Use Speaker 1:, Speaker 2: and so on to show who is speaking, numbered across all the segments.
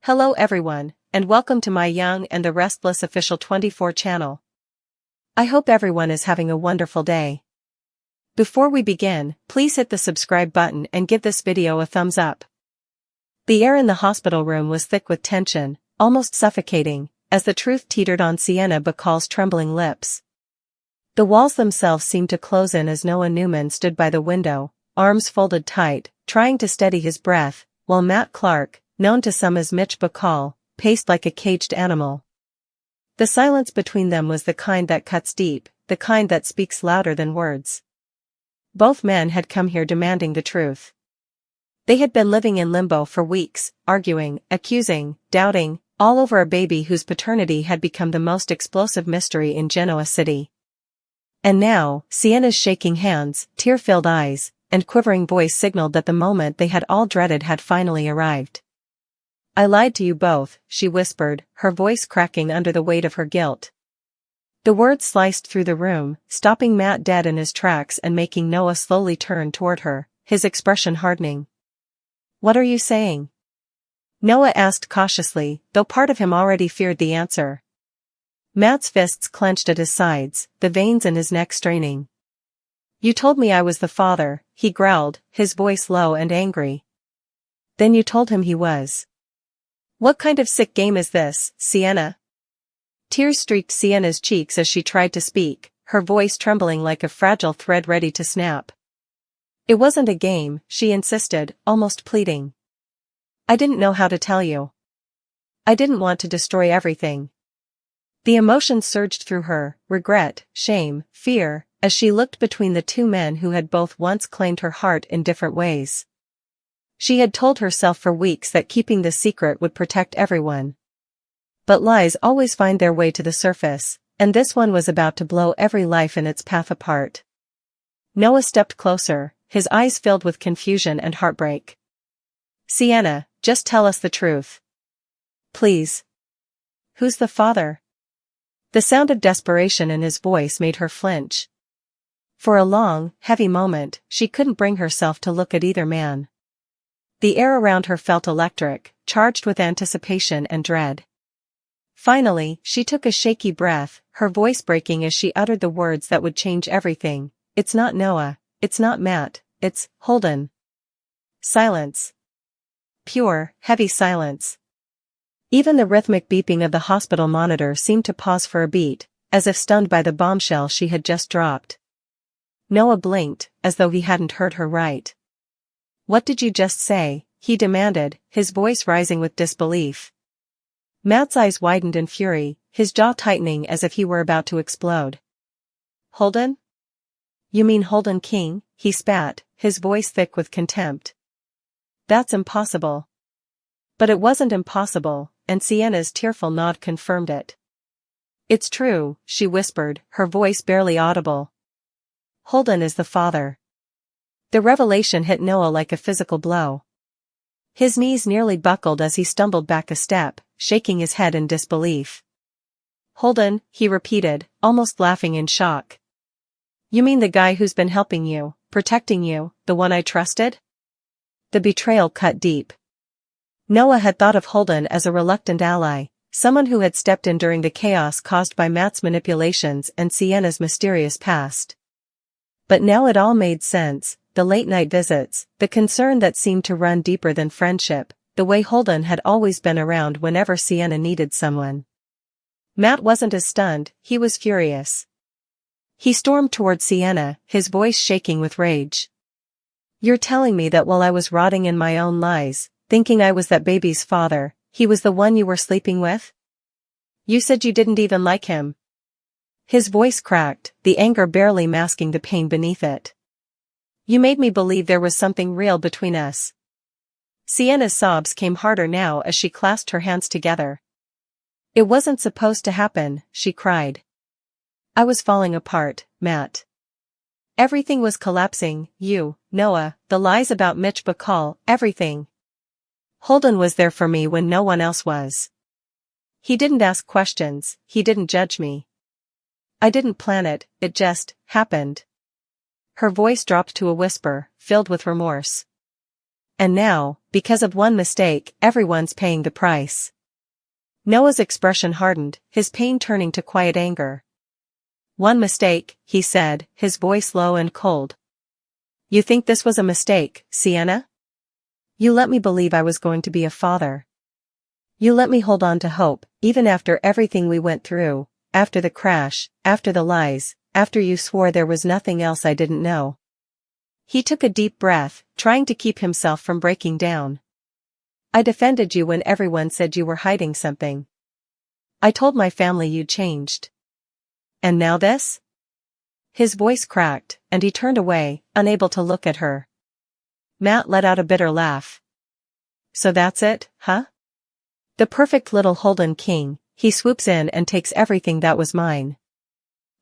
Speaker 1: Hello everyone, and welcome to my Young and the Restless Official 24 channel. I hope everyone is having a wonderful day. Before we begin, please hit the subscribe button and give this video a thumbs up. The air in the hospital room was thick with tension, almost suffocating, as the truth teetered on Sienna Bacall's trembling lips. The walls themselves seemed to close in as Noah Newman stood by the window, arms folded tight, trying to steady his breath, while Matt Clark, known to some as Mitch Bacall, paced like a caged animal. The silence between them was the kind that cuts deep, the kind that speaks louder than words. Both men had come here demanding the truth. They had been living in limbo for weeks, arguing, accusing, doubting, all over a baby whose paternity had become the most explosive mystery in Genoa City. And now, Sienna's shaking hands, tear-filled eyes, and quivering voice signaled that the moment they had all dreaded had finally arrived. "I lied to you both," she whispered, her voice cracking under the weight of her guilt. The words sliced through the room, stopping Matt dead in his tracks and making Noah slowly turn toward her, his expression hardening. "What are you saying?" Noah asked cautiously, though part of him already feared the answer. Matt's fists clenched at his sides, the veins in his neck straining. "You told me I was the father," he growled, his voice low and angry. "Then you told him he was. What kind of sick game is this, Sienna?" Tears streaked Sienna's cheeks as she tried to speak, her voice trembling like a fragile thread ready to snap. "It wasn't a game," she insisted, almost pleading. "I didn't know how to tell you. I didn't want to destroy everything." The emotions surged through her, regret, shame, fear, as she looked between the two men who had both once claimed her heart in different ways. She had told herself for weeks that keeping the secret would protect everyone. But lies always find their way to the surface, and this one was about to blow every life in its path apart. Noah stepped closer, his eyes filled with confusion and heartbreak. "Sienna, just tell us the truth. Please. Who's the father?" The sound of desperation in his voice made her flinch. For a long, heavy moment, she couldn't bring herself to look at either man. The air around her felt electric, charged with anticipation and dread. Finally, she took a shaky breath, her voice breaking as she uttered the words that would change everything. "It's not Noah, it's not Matt, it's Holden." Silence. Pure, heavy silence. Even the rhythmic beeping of the hospital monitor seemed to pause for a beat, as if stunned by the bombshell she had just dropped. Noah blinked, as though he hadn't heard her right. "What did you just say?" he demanded, his voice rising with disbelief. Matt's eyes widened in fury, his jaw tightening as if he were about to explode. "Holden? You mean Holden King?" he spat, his voice thick with contempt. "That's impossible." But it wasn't impossible, and Sienna's tearful nod confirmed it. "It's true," she whispered, her voice barely audible. "Holden is the father." The revelation hit Noah like a physical blow. His knees nearly buckled as he stumbled back a step, shaking his head in disbelief. "Holden," he repeated, almost laughing in shock. "You mean the guy who's been helping you, protecting you, the one I trusted?" The betrayal cut deep. Noah had thought of Holden as a reluctant ally, someone who had stepped in during the chaos caused by Matt's manipulations and Sienna's mysterious past. But now it all made sense, the late-night visits, the concern that seemed to run deeper than friendship, the way Holden had always been around whenever Sienna needed someone. Matt wasn't as stunned, he was furious. He stormed toward Sienna, his voice shaking with rage. "You're telling me that while I was rotting in my own lies, thinking I was that baby's father, he was the one you were sleeping with? You said you didn't even like him." His voice cracked, the anger barely masking the pain beneath it. "You made me believe there was something real between us." Sienna's sobs came harder now as she clasped her hands together. "It wasn't supposed to happen," she cried. "I was falling apart, Matt. Everything was collapsing, you, Noah, the lies about Mitch Bacall, everything. Holden was there for me when no one else was. He didn't ask questions, he didn't judge me. I didn't plan it, it just happened." Her voice dropped to a whisper, filled with remorse. And now, because of one mistake, everyone's paying the price. Noah's expression hardened, his pain turning to quiet anger. One mistake, he said, his voice low and cold. You think this was a mistake, Sienna? You let me believe I was going to be a father. You let me hold on to hope, even after everything we went through, after the crash, after the lies, after you swore there was nothing else I didn't know. He took a deep breath, trying to keep himself from breaking down. I defended you when everyone said you were hiding something. I told my family you'd changed. And now this? His voice cracked, and he turned away, unable to look at her. Matt let out a bitter laugh. So that's it, huh? The perfect little Holden king, he swoops in and takes everything that was mine.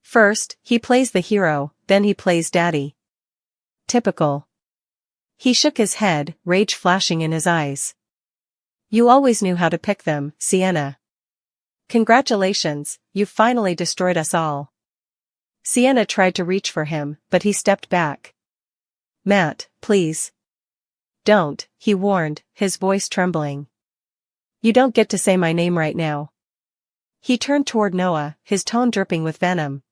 Speaker 1: First, he plays the hero, then he plays daddy. Typical. He shook his head, rage flashing in his eyes. You always knew how to pick them, Sienna. Congratulations, you've finally destroyed us all. Sienna tried to reach for him, but he stepped back. Matt, please. Don't, he warned, his voice trembling. You don't get to say my name right now. He turned toward Noah, his tone dripping with venom.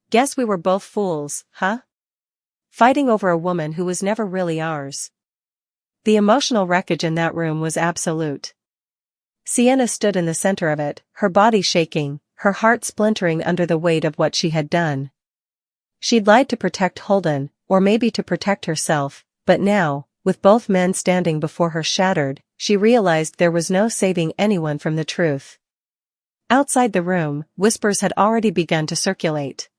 Speaker 1: Guess we were both fools, huh? Fighting over a woman who was never really ours. The emotional wreckage in that room was absolute. Sienna stood in the center of it, her body shaking, her heart splintering under the weight of what she had done. She'd lied to protect Holden, or maybe to protect herself, but now, with both men standing before her shattered, she realized there was no saving anyone from the truth. Outside the room, whispers had already begun to circulate.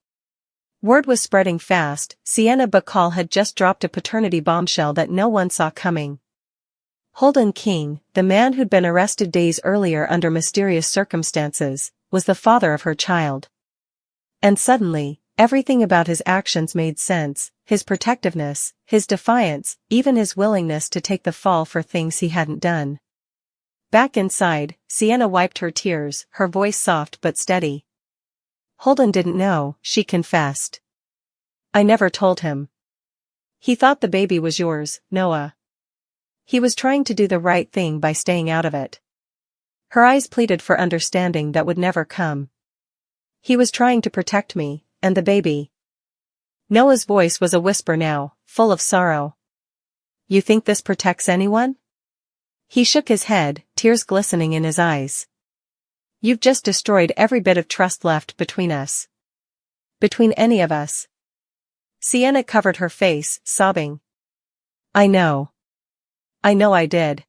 Speaker 1: Word was spreading fast, Sienna Bacall had just dropped a paternity bombshell that no one saw coming. Holden King, the man who'd been arrested days earlier under mysterious circumstances, was the father of her child. And suddenly, everything about his actions made sense, his protectiveness, his defiance, even his willingness to take the fall for things he hadn't done. Back inside, Sienna wiped her tears, her voice soft but steady. Holden didn't know, she confessed. I never told him. He thought the baby was yours, Noah. He was trying to do the right thing by staying out of it. Her eyes pleaded for understanding that would never come. He was trying to protect me, and the baby. Noah's voice was a whisper now, full of sorrow. You think this protects anyone? He shook his head, tears glistening in his eyes. You've just destroyed every bit of trust left between us. Between any of us. Sienna covered her face, sobbing. I know. I know I did.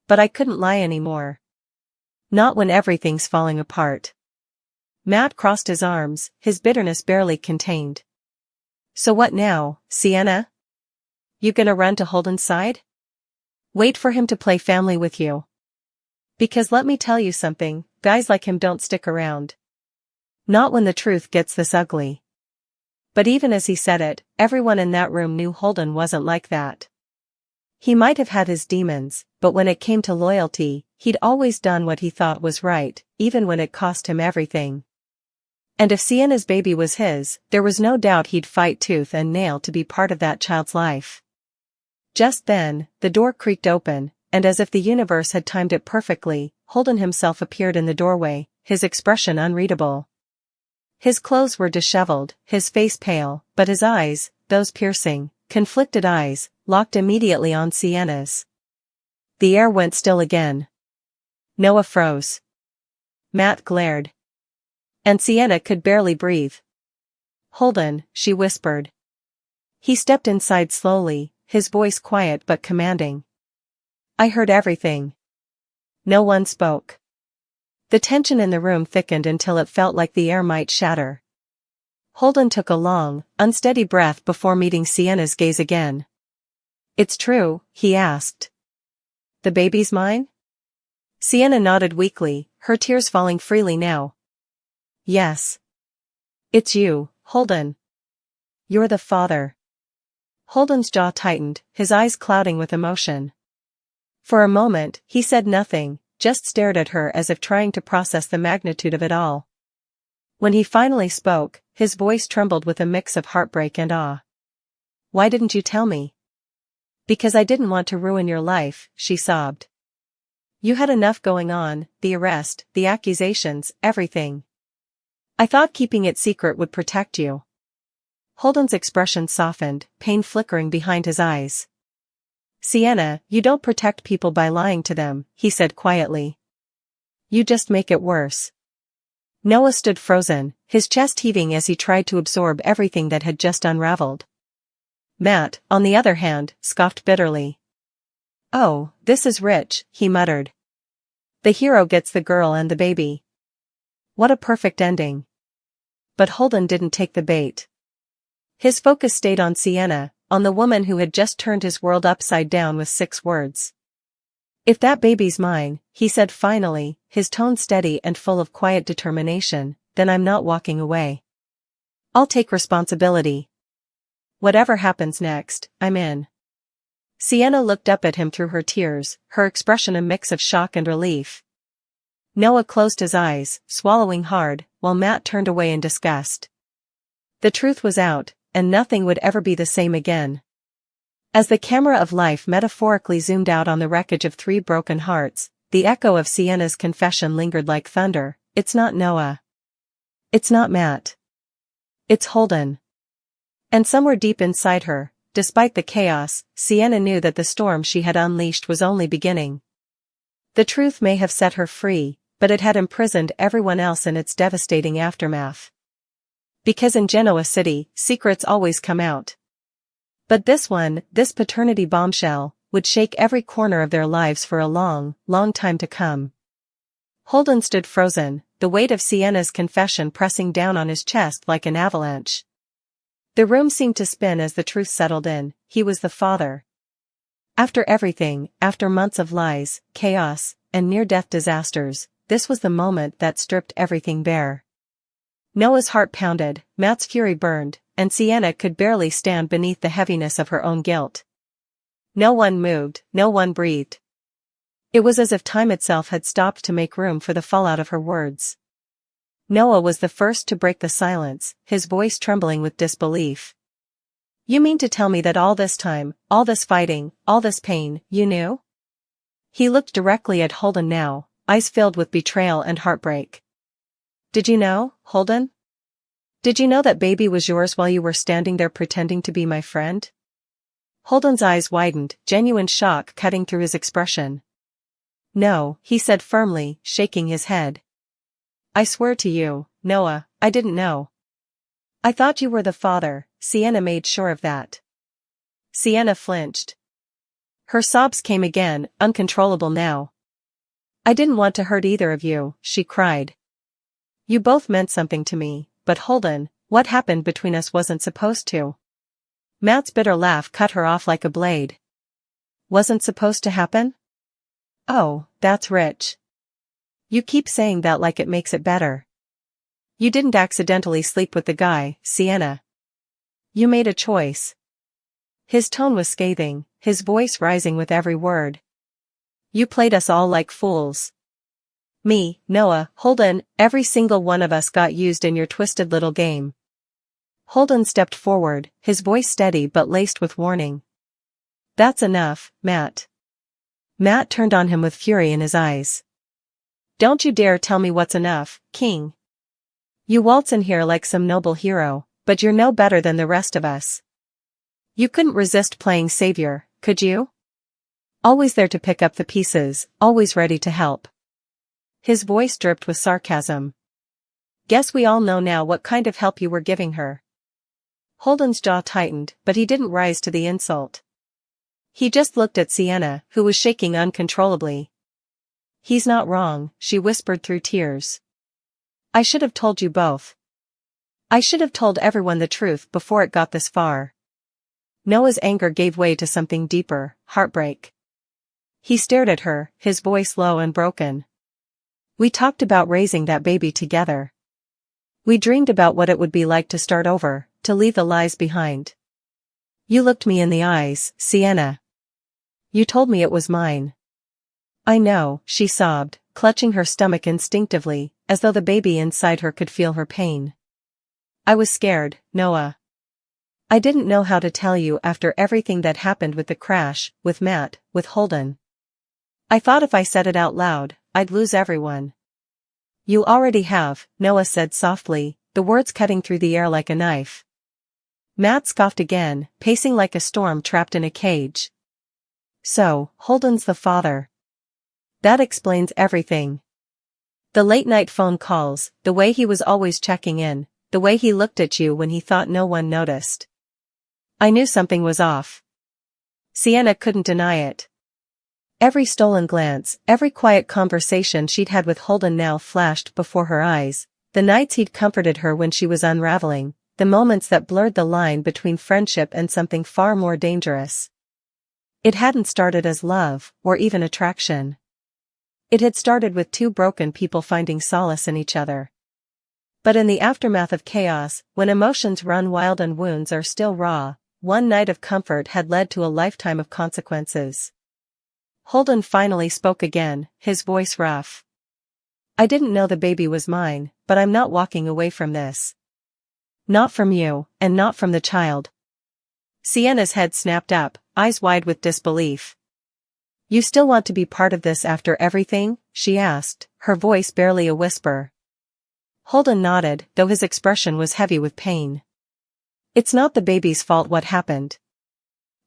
Speaker 1: But I couldn't lie anymore. Not when everything's falling apart. Matt crossed his arms, his bitterness barely contained. So what now, Sienna? You gonna run to Holden's side? Wait for him to play family with you. Because let me tell you something, guys like him don't stick around. Not when the truth gets this ugly. But even as he said it, everyone in that room knew Holden wasn't like that. He might have had his demons, but when it came to loyalty, he'd always done what he thought was right, even when it cost him everything. And if Sienna's baby was his, there was no doubt he'd fight tooth and nail to be part of that child's life. Just then, the door creaked open, and as if the universe had timed it perfectly, Holden himself appeared in the doorway, his expression unreadable. His clothes were disheveled, his face pale, but his eyes, those piercing, conflicted eyes, locked immediately on Sienna's. The air went still again. Noah froze. Matt glared. And Sienna could barely breathe. Holden, she whispered. He stepped inside slowly, his voice quiet but commanding. I heard everything. No one spoke. The tension in the room thickened until it felt like the air might shatter. Holden took a long, unsteady breath before meeting Sienna's gaze again. It's true, he asked. The baby's mine? Sienna nodded weakly, her tears falling freely now. Yes. It's you, Holden. You're the father. Holden's jaw tightened, his eyes clouding with emotion. For a moment, he said nothing, just stared at her as if trying to process the magnitude of it all. When he finally spoke, his voice trembled with a mix of heartbreak and awe. Why didn't you tell me? Because I didn't want to ruin your life, she sobbed. You had enough going on, the arrest, the accusations, everything. I thought keeping it secret would protect you. Holden's expression softened, pain flickering behind his eyes. Sienna, you don't protect people by lying to them, he said quietly. You just make it worse. Noah stood frozen, his chest heaving as he tried to absorb everything that had just unraveled. Matt, on the other hand, scoffed bitterly. Oh, this is rich, he muttered. The hero gets the girl and the baby. What a perfect ending. But Holden didn't take the bait. His focus stayed on Sienna, on the woman who had just turned his world upside down with 6 words. If that baby's mine, he said finally, his tone steady and full of quiet determination, then I'm not walking away. I'll take responsibility. Whatever happens next, I'm in. Sienna looked up at him through her tears, her expression a mix of shock and relief. Noah closed his eyes, swallowing hard, while Matt turned away in disgust. The truth was out, and nothing would ever be the same again. As the camera of life metaphorically zoomed out on the wreckage of 3 broken hearts, the echo of Sienna's confession lingered like thunder. It's not Noah. It's not Matt. It's Holden. And somewhere deep inside her, despite the chaos, Sienna knew that the storm she had unleashed was only beginning. The truth may have set her free, but it had imprisoned everyone else in its devastating aftermath. Because in Genoa City, secrets always come out. But this one, this paternity bombshell, would shake every corner of their lives for a long, long time to come. Holden stood frozen, the weight of Sienna's confession pressing down on his chest like an avalanche. The room seemed to spin as the truth settled in. He was the father. After everything, after months of lies, chaos, and near-death disasters, this was the moment that stripped everything bare. Noah's heart pounded, Matt's fury burned, and Sienna could barely stand beneath the heaviness of her own guilt. No one moved, no one breathed. It was as if time itself had stopped to make room for the fallout of her words. Noah was the first to break the silence, his voice trembling with disbelief. You mean to tell me that all this time, all this fighting, all this pain, you knew? He looked directly at Holden now, eyes filled with betrayal and heartbreak. Did you know, Holden? Did you know that baby was yours while you were standing there pretending to be my friend? Holden's eyes widened, genuine shock cutting through his expression. No, he said firmly, shaking his head. I swear to you, Noah, I didn't know. I thought you were the father. Sienna made sure of that. Sienna flinched. Her sobs came again, uncontrollable now. I didn't want to hurt either of you, she cried. You both meant something to me, but Holden, what happened between us wasn't supposed to. Matt's bitter laugh cut her off like a blade. Wasn't supposed to happen? Oh, that's rich. You keep saying that like it makes it better. You didn't accidentally sleep with the guy, Sienna. You made a choice. His tone was scathing, his voice rising with every word. You played us all like fools. Me, Noah, Holden, every single one of us got used in your twisted little game. Holden stepped forward, his voice steady but laced with warning. That's enough, Matt. Matt turned on him with fury in his eyes. Don't you dare tell me what's enough, King. You waltz in here like some noble hero, but you're no better than the rest of us. You couldn't resist playing savior, could you? Always there to pick up the pieces, always ready to help. His voice dripped with sarcasm. Guess we all know now what kind of help you were giving her. Holden's jaw tightened, but he didn't rise to the insult. He just looked at Sienna, who was shaking uncontrollably. He's not wrong, she whispered through tears. I should have told you both. I should have told everyone the truth before it got this far. Noah's anger gave way to something deeper, heartbreak. He stared at her, his voice low and broken. We talked about raising that baby together. We dreamed about what it would be like to start over, to leave the lies behind. You looked me in the eyes, Sienna. You told me it was mine. I know, she sobbed, clutching her stomach instinctively, as though the baby inside her could feel her pain. I was scared, Noah. I didn't know how to tell you after everything that happened with the crash, with Matt, with Holden. I thought if I said it out loud, I'd lose everyone. You already have, Noah said softly, the words cutting through the air like a knife. Matt scoffed again, pacing like a storm trapped in a cage. So, Holden's the father. That explains everything. The late-night phone calls, the way he was always checking in, the way he looked at you when he thought no one noticed. I knew something was off. Sienna couldn't deny it. Every stolen glance, every quiet conversation she'd had with Holden now flashed before her eyes, the nights he'd comforted her when she was unraveling, the moments that blurred the line between friendship and something far more dangerous. It hadn't started as love, or even attraction. It had started with two broken people finding solace in each other. But in the aftermath of chaos, when emotions run wild and wounds are still raw, one night of comfort had led to a lifetime of consequences. Holden finally spoke again, his voice rough. I didn't know the baby was mine, but I'm not walking away from this. Not from you, and not from the child. Sienna's head snapped up, eyes wide with disbelief. You still want to be part of this after everything? She asked, her voice barely a whisper. Holden nodded, though his expression was heavy with pain. It's not the baby's fault what happened.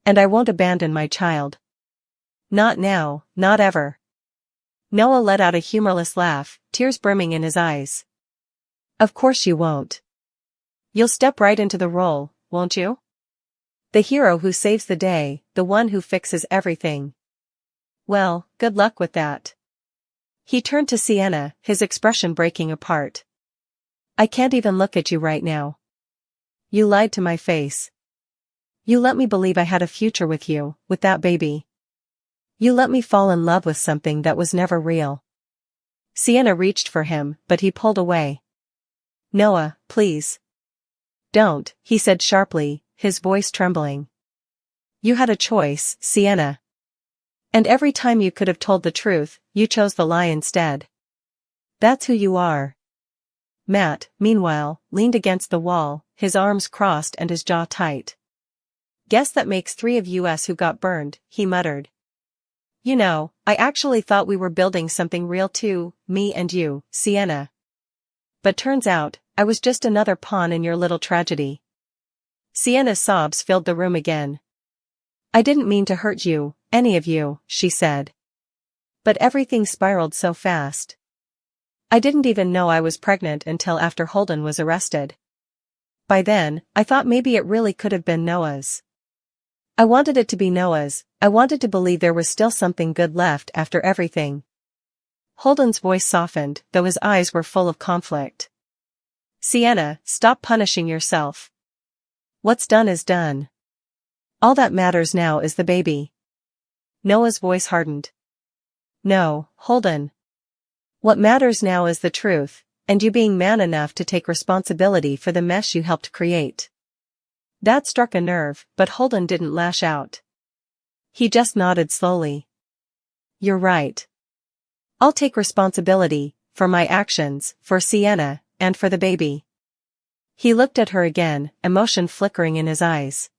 Speaker 1: And I won't abandon my child. Not now, not ever. Noah let out a humorless laugh, tears brimming in his eyes. Of course you won't. You'll step right into the role, won't you? The hero who saves the day, the one who fixes everything. Well, good luck with that. He turned to Sienna, his expression breaking apart. I can't even look at you right now. You lied to my face. You let me believe I had a future with you, with that baby. You let me fall in love with something that was never real. Sienna reached for him, but he pulled away. Noah, please. Don't, he said sharply, his voice trembling. You had a choice, Sienna. And every time you could have told the truth, you chose the lie instead. That's who you are. Matt, meanwhile, leaned against the wall, his arms crossed and his jaw tight. Guess that makes 3 of us who got burned, he muttered. You know, I actually thought we were building something real too, me and you, Sienna. But turns out, I was just another pawn in your little tragedy. Sienna's sobs filled the room again. I didn't mean to hurt you, any of you, she said. But everything spiraled so fast. I didn't even know I was pregnant until after Holden was arrested. By then, I thought maybe it really could have been Noah's. I wanted it to be Noah's, I wanted to believe there was still something good left after everything. Holden's voice softened, though his eyes were full of conflict. Sienna, stop punishing yourself. What's done is done. All that matters now is the baby. Noah's voice hardened. No, Holden. What matters now is the truth, and you being man enough to take responsibility for the mess you helped create. That struck a nerve, but Holden didn't lash out. He just nodded slowly. You're right. I'll take responsibility, for my actions, for Sienna, and for the baby. He looked at her again, emotion flickering in his eyes.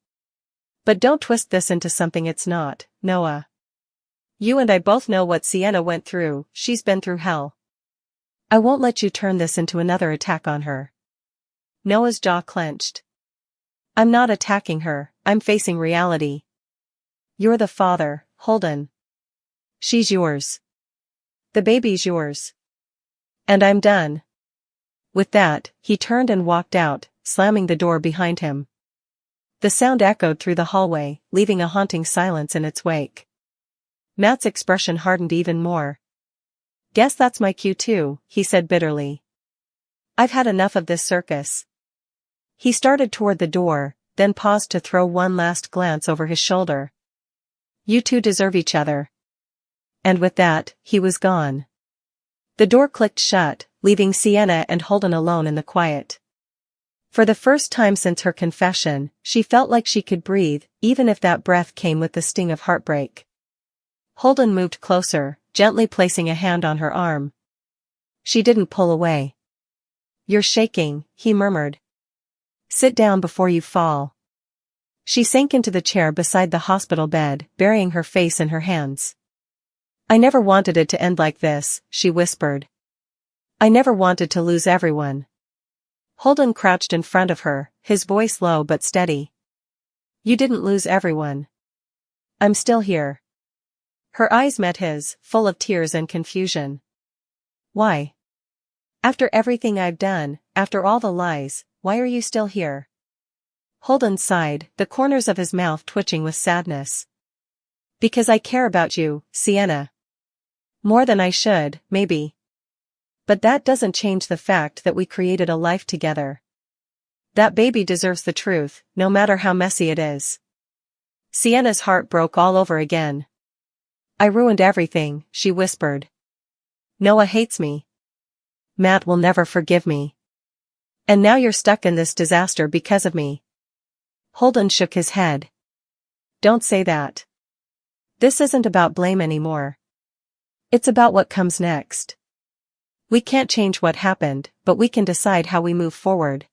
Speaker 1: But don't twist this into something it's not, Noah. You and I both know what Sienna went through, she's been through hell. I won't let you turn this into another attack on her. Noah's jaw clenched. I'm not attacking her, I'm facing reality. You're the father, Holden. She's yours. The baby's yours. And I'm done. With that, he turned and walked out, slamming the door behind him. The sound echoed through the hallway, leaving a haunting silence in its wake. Matt's expression hardened even more. Guess that's my cue too, he said bitterly. I've had enough of this circus. He started toward the door, then paused to throw one last glance over his shoulder. You two deserve each other. And with that, he was gone. The door clicked shut, leaving Sienna and Holden alone in the quiet. For the first time since her confession, she felt like she could breathe, even if that breath came with the sting of heartbreak. Holden moved closer, gently placing a hand on her arm. She didn't pull away. You're shaking, he murmured. Sit down before you fall. She sank into the chair beside the hospital bed, burying her face in her hands. I never wanted it to end like this, she whispered. I never wanted to lose everyone. Holden crouched in front of her, his voice low but steady. You didn't lose everyone. I'm still here. Her eyes met his, full of tears and confusion. Why? After everything I've done, after all the lies, why are you still here? Holden sighed, the corners of his mouth twitching with sadness. Because I care about you, Sienna. More than I should, maybe. But that doesn't change the fact that we created a life together. That baby deserves the truth, no matter how messy it is. Sienna's heart broke all over again. I ruined everything, she whispered. Noah hates me. Matt will never forgive me. And now you're stuck in this disaster because of me. Holden shook his head. Don't say that. This isn't about blame anymore. It's about what comes next. We can't change what happened, but we can decide how we move forward.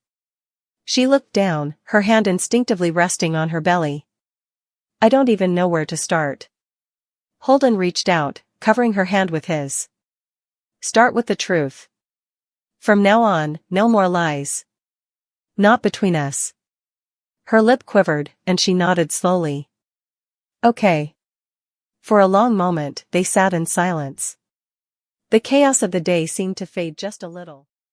Speaker 1: She looked down, her hand instinctively resting on her belly. I don't even know where to start. Holden reached out, covering her hand with his. Start with the truth. From now on, no more lies. Not between us. Her lip quivered, and she nodded slowly. Okay. For a long moment, they sat in silence. The chaos of the day seemed to fade just a little.